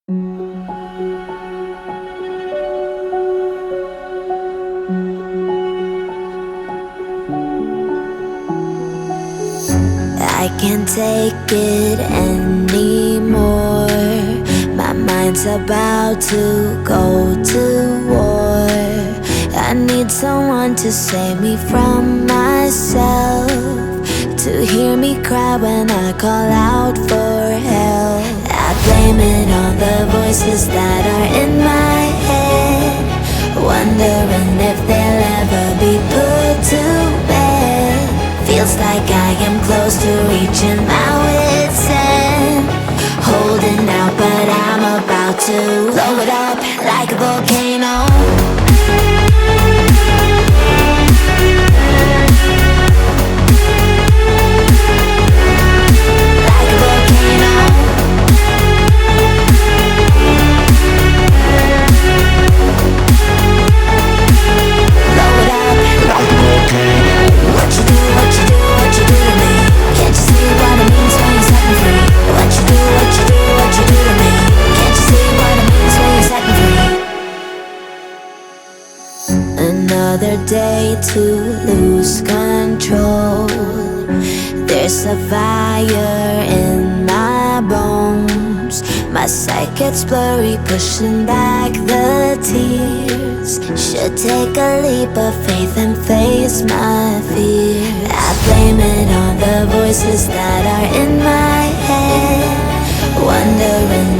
I can't take it anymore. My mind's about to go to war. I need someone to save me from myself, to hear me cry when I call out for help. I blame it on the voices that are in my head, wondering if they'll ever be put to bed. Feels like I am close to reaching my wit's end, holding out but I'm about to blow it up like a volcano. Another day to lose control. There's a fire in my bones. My sight gets blurry, pushing back the tears. Should take a leap of faith and face my fear. I blame it on the voices that are in my head, wondering